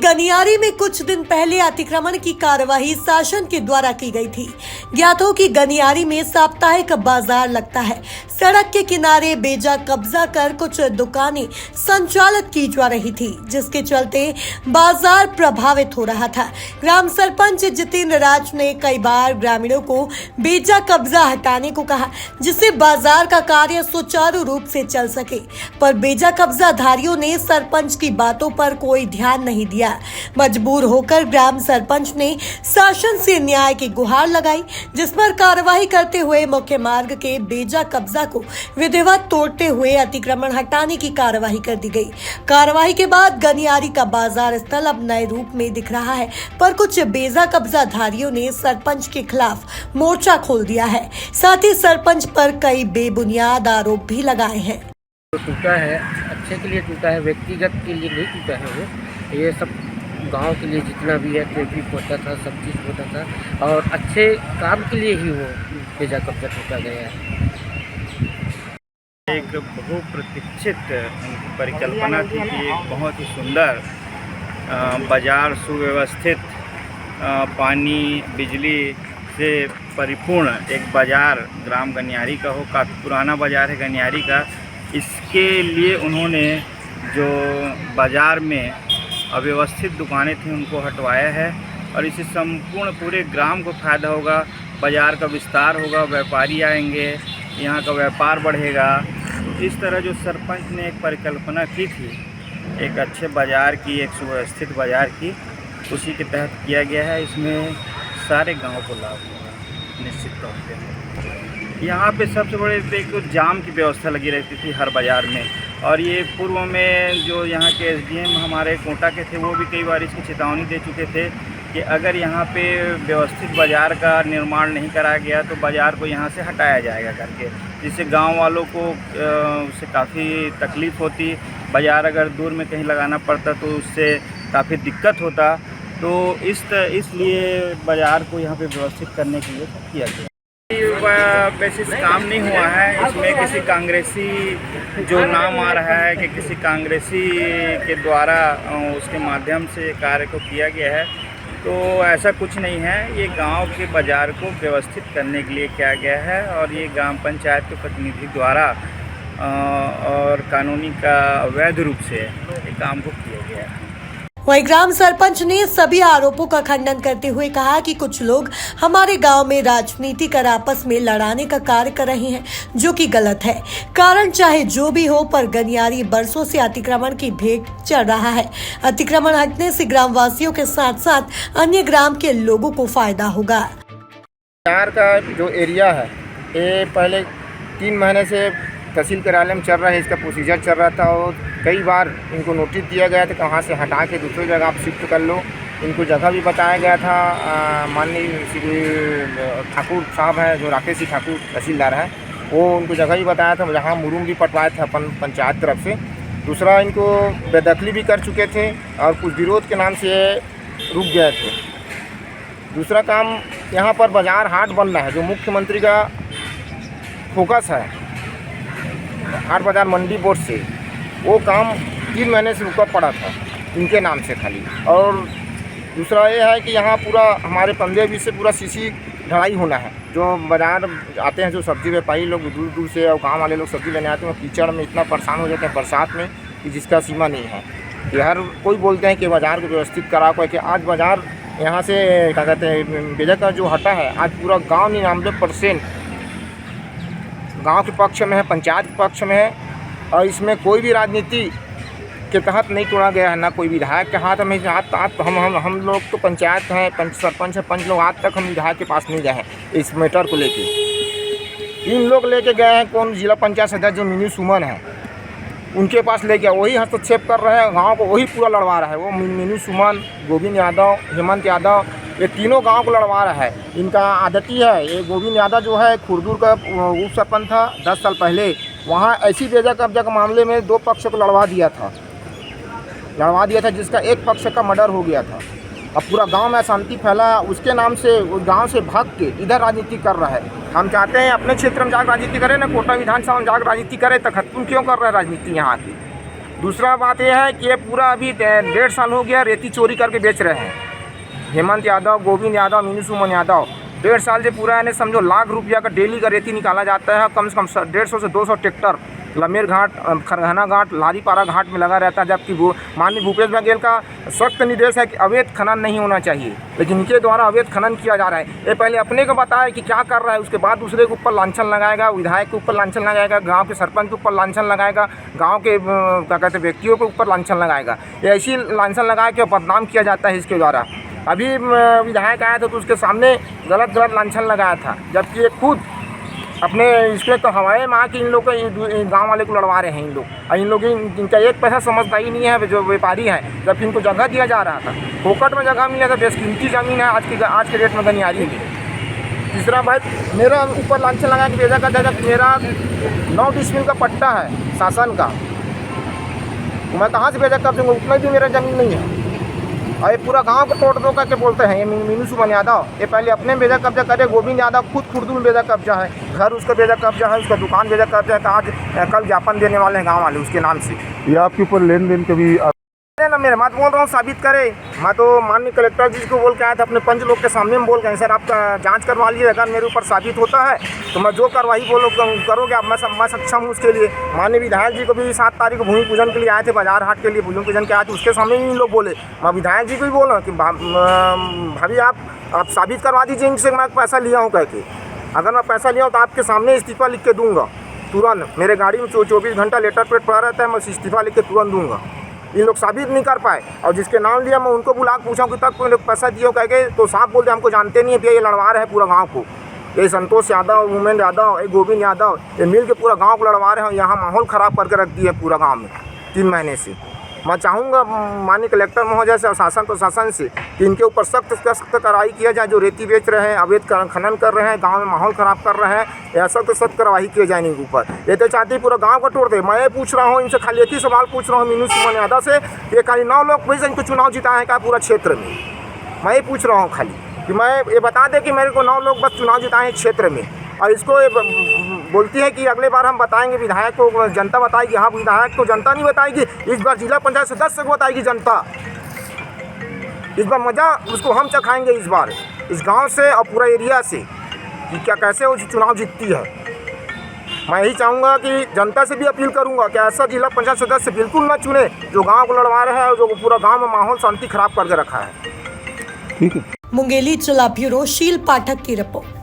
गनियारी में कुछ दिन पहले अतिक्रमण की कार्यवाही शासन के द्वारा की गई थी। ज्ञात हो कि गनियारी में साप्ताहिक बाजार लगता है। सड़क के किनारे बेजा कब्जा कर कुछ दुकानें संचालित की जा रही थी, जिसके चलते बाजार प्रभावित हो रहा था। ग्राम सरपंच जितेंद्र राज ने कई बार ग्रामीणों को बेजा कब्जा हटाने को कहा, जिससे बाजार का कार्य सुचारू रूप से चल सके, पर बेजा कब्जाधारियों ने सरपंच की बातों पर कोई ध्यान नहीं दिया। मजबूर होकर ग्राम सरपंच ने शासन से न्याय की गुहार लगाई, जिस पर कार्रवाई करते हुए मुख्य मार्ग के बेजा कब्जा को विधिवत तोड़ते हुए अतिक्रमण हटाने की कार्रवाई कर दी गई। कार्रवाई के बाद गनियारी का बाजार स्थल अब नए रूप में दिख रहा है, पर कुछ बेजा कब्जाधारियों ने सरपंच के खिलाफ मोर्चा खोल दिया है। साथ ही सरपंच पर कई बेबुनियाद आरोप भी लगाए हैं। टूटा है, अच्छे के लिए टूटा है, व्यक्तिगत के लिए नहीं टूटा है। वो ये सब गांव के लिए जितना भी है ट्रैफिक होता था, सब चीज़ होता था, और अच्छे काम के लिए ही वो बेजा कब्जा टूटा गया है। एक बहुप्रतीक्षित उनकी परिकल्पना थी कि एक बहुत ही सुंदर बाजार सुव्यवस्थित, पानी बिजली से परिपूर्ण एक बाजार ग्राम गनियारी का हो। काफ़ी पुराना बाजार है गनियारी का। इसके लिए उन्होंने जो बाज़ार में अव्यवस्थित दुकानें थीं उनको हटवाया है, और इससे संपूर्ण पूरे ग्राम को फ़ायदा होगा। बाज़ार का विस्तार होगा, व्यापारी आएंगे, यहाँ का व्यापार बढ़ेगा। इस तरह जो सरपंच ने एक परिकल्पना की थी एक अच्छे बाज़ार की, एक सुव्यवस्थित बाज़ार की, उसी के तहत किया गया है। इसमें सारे गाँव को लाभ होगा निश्चित तौर पर। यहाँ पे सबसे बड़े एक तो जाम की व्यवस्था लगी रहती थी हर बाज़ार में, और ये पूर्व में जो यहाँ के एसडीएम हमारे कोटा के थे वो भी कई बार इसकी चेतावनी दे चुके थे कि अगर यहाँ पे व्यवस्थित बाज़ार का निर्माण नहीं कराया गया तो बाज़ार को यहाँ से हटाया जाएगा करके, जिससे गांव वालों को उससे काफ़ी तकलीफ़ होती। बाज़ार अगर दूर में कहीं लगाना पड़ता तो उससे काफ़ी दिक्कत होता। तो इसलिए बाज़ार को यहाँ पे व्यवस्थित करने के लिए किया गया। बेसिस काम नहीं हुआ है। इसमें किसी कांग्रेसी जो नाम आ रहा है कि किसी कांग्रेसी के द्वारा उसके माध्यम से कार्य को किया गया है, तो ऐसा कुछ नहीं है। ये गांव के बाज़ार को व्यवस्थित करने के लिए किया गया है, और ये ग्राम पंचायत के प्रतिनिधि द्वारा और कानूनी का वैध रूप से ये काम को किया गया है। वहीं ग्राम सरपंच ने सभी आरोपों का खंडन करते हुए कहा कि कुछ लोग हमारे गांव में राजनीति कर आपस में लड़ाने का कार्य कर रहे हैं, जो कि गलत है। कारण चाहे जो भी हो, पर गनियारी बरसों से अतिक्रमण की भेंट चढ़ रहा है। अतिक्रमण हटने से ग्रामवासियों के साथ साथ अन्य ग्राम के लोगों को फायदा होगा। बाजार का जो एरिया है ये पहले 3 महीने से तहसील कार्यालय में चल रहा है, इसका प्रोसीजर चल रहा था, और कई बार इनको नोटिस दिया गया था कि वहाँ से हटा के दूसरी जगह आप शिफ्ट कर लो। इनको जगह भी बताया गया था। माननीय श्री ठाकुर साहब हैं, जो राकेश सिंह ठाकुर तहसीलदार हैं, वो उनको जगह भी बताया था, जहाँ मुरूम भी पटवाए थे अपन पंचायत तरफ से। दूसरा, इनको बेदखली भी कर चुके थे और कुछ विरोध के नाम से रुक गए थे। दूसरा काम, यहाँ पर बाज़ार हाट बनना है, जो मुख्यमंत्री का फोकस है हाट बाज़ार मंडी बोर्ड से, वो काम 3 महीने से रुका पड़ा था इनके नाम से खाली। और दूसरा ये है कि यहाँ पूरा हमारे 15-20 से पूरा सीसी ढलाई होना है। जो बाज़ार आते हैं, जो सब्ज़ी व्यापारी लोग दूर दूर से और गाँव वाले लोग सब्ज़ी लेने आते हैं, वो कीचड़ में इतना परेशान हो जाते हैं बरसात में कि जिसका सीमा नहीं है। कि हर कोई बोलते हैं कि बाज़ार को व्यवस्थित करा को, कि आज बाज़ार यहाँ से क्या कहते हैं बेजा का जो हटा है, आज पूरा गाँव 99% गांव के पक्ष में है, पंचायत के पक्ष में है, और इसमें कोई भी राजनीति के तहत नहीं तोड़ा गया है। ना कोई विधायक के हाथ में हम लोग तो पंचायत हैं, सरपंच है, पंच लोग आज तक हम विधायक के पास नहीं गए हैं इस मैटर को लेके। 3 लोग लेके गए हैं, कौन जिला पंचायत सदस्य जो मिनी सुमन है उनके पास ले गया, वही हस्तक्षेप कर रहे हैं, गाँव को वही पूरा लड़वा रहा है। वो मिनी सुमन, गोविंद यादव, हेमंत यादव, ये तीनों गांव को लड़वा रहा है। इनका आदती है। ये गोविंद यादव जो है खुरदूर का उप सरपंच था 10 साल पहले, वहाँ ऐसी बेजा कब्जा के मामले में 2 पक्ष को लड़वा दिया था, जिसका एक पक्ष का मर्डर हो गया था। अब पूरा गांव में अशांति फैला, उसके नाम से उस गांव से भाग के इधर राजनीति कर रहा है। हम चाहते हैं अपने क्षेत्र में जाकर राजनीति करें, ना कोटा विधानसभा में जाकर राजनीति करें, तो खत्म क्यों कर रहे हैं राजनीति यहाँ की। दूसरा बात यह है कि ये पूरा अभी 1.5 साल हो गया रेती चोरी करके बेच रहे हैं। हेमंत यादव, गोविंद यादव, मीनू सुमन यादव 1.5 साल से पूरा यानी समझो लाख रुपया का डेली का रेती निकाला जाता है। कम से कम 150 से 200 ट्रैक्टर लमेर घाट, खरहना घाट, लारीपारा घाट में लगा रहता है। जबकि वो माननीय भूपेश बघेल का सख्त निर्देश है कि अवैध खनन नहीं होना चाहिए, लेकिन इनके द्वारा अवैध खनन किया जा रहा है। ये पहले अपने को बताया कि क्या कर रहा है, उसके बाद दूसरे के ऊपर लांछन लगाएगा, विधायक के ऊपर लांछन लगाएगा, गांव के सरपंच के ऊपर लांछन लगाएगा, गांव के क्या कहते हैं व्यक्तियों के ऊपर लांछन लगाएगा। ये ऐसी लांछन लगा के बदनाम किया जाता है इसके द्वारा। अभी विधायक आया था तो उसके सामने गलत लांछन लगाया था, जबकि ये खुद अपने इसके तो हवाएं माँ की इन लोग को गांव वाले को लड़वा रहे हैं इन लोग। और इन लोग इनका एक पैसा समझता ही नहीं है जो व्यापारी हैं। जब इनको जगह दिया जा रहा था, फोकट में जगह मिला था, बेशकीमती ज़मीन है आज के डेट में गनियारी की। तीसरा भाई मेरा ऊपर लांछन लगा के भेजा करता था कि मेरा 9 डिसमिल का पट्टा है शासन का, तो मैं कहाँ से भेजा कर दूँगा, उतना भी मेरा ज़मीन नहीं है। और ये पूरा गांव को तोड़ दो करके बोलते हैं। ये मीनू सुमन यादव ये पहले अपने में बेजा कब्जा करे, गोविंद यादव खुद खुर्दू में बेजा कब्जा है, घर उसका बेजा कब्जा है, उसका दुकान बेजा कब्जा है। आज कल ज्ञापन देने वाले हैं गांव वाले उसके नाम से। ये आपके ऊपर लेन देन कभी ना मेरे मत बोल रहा हूँ साबित करे। मैं तो माननीय कलेक्टर जी को बोल के आया था, अपने पंच लोग के सामने में बोल गए सर आप जांच करवा लीजिए, अगर मेरे ऊपर साबित होता है तो मैं जो कार्रवाई बोलो करोगे आप, मैं सक्षम हूँ उसके लिए। माननीय विधायक जी को भी 7 तारीख को भूमि पूजन के लिए आए थे, बाजार हाट के लिए भूमि पूजन के आए थे, उसके सामने भी लोग बोले। मैं विधायक जी को भी बोला कि भाभी आप साबित करवा दीजिए इनसे मैं पैसा लिया हूँ कह के। अगर मैं पैसा लिया हूँ तो आपके सामने इस्तीफा लिख के दूंगा तुरंत। मेरे गाड़ी में 24 घंटा लेटर पेड पड़ा रहता है, मैं इस्तीफा लिख के तुरंत दूंगा। इन लोग साबित नहीं कर पाए, और जिसके नाम लिया मैं उनको बुला के पूछा कि तक कोई लोग पैसा दिए कह के, तो साहब बोलते हमको जानते नहीं है भैया, ये लड़वा रहे हैं पूरा गांव को। ये संतोष यादव, उमेंद्र यादव, ये गोविंद यादव, ये मिल के पूरा गांव को लड़वा रहे हैं। यहाँ माहौल ख़राब करके रख दिया है पूरा गाँव में 3 महीने से। मैं चाहूँगा माननीय कलेक्टर महोदय से और शासन प्रशासन से कि इनके ऊपर सख्त कार्रवाई किया जाए। जो रेती बेच रहे हैं, अवैध खनन कर रहे हैं, गांव में माहौल ख़राब कर रहे हैं, या सख्त कार्रवाई किए जाए इनके ऊपर। ये तो चाहते पूरा गांव को तोड़ दे। मैं पूछ रहा हूँ इनसे, खाली एक ही सवाल पूछ रहा हूँ मीनू सुमन यादव से, ये खाली 9 लोग वैसे इनको चुनाव जिताए हैं क्या पूरा क्षेत्र में? मैं ये पूछ रहा हूँ खाली कि मैं ये बता दें कि मेरे को 9 लोग बस चुनाव जिताए हैं क्षेत्र में। और इसको बोलती है कि अगले बार हम बताएंगे, विधायक को जनता बताएगी। हाँ, विधायक को जनता नहीं बताएगी, इस बार जिला पंचायत सदस्य को बताएगी जनता। इस बार मज़ा उसको हम चखाएंगे इस बार, इस गांव से और पूरा एरिया से, कि क्या कैसे वो चुनाव जीतती है। मैं यही चाहूँगा कि जनता से भी अपील करूँगा कि ऐसा जिला पंचायत सदस्य बिल्कुल न चुने जो गाँव को लड़वा रहा है और जो पूरा गाँव में माहौल शांति खराब करके रखा है। ठीक है। मुंगेली जिला ब्यूरो शील पाठक की रिपोर्ट।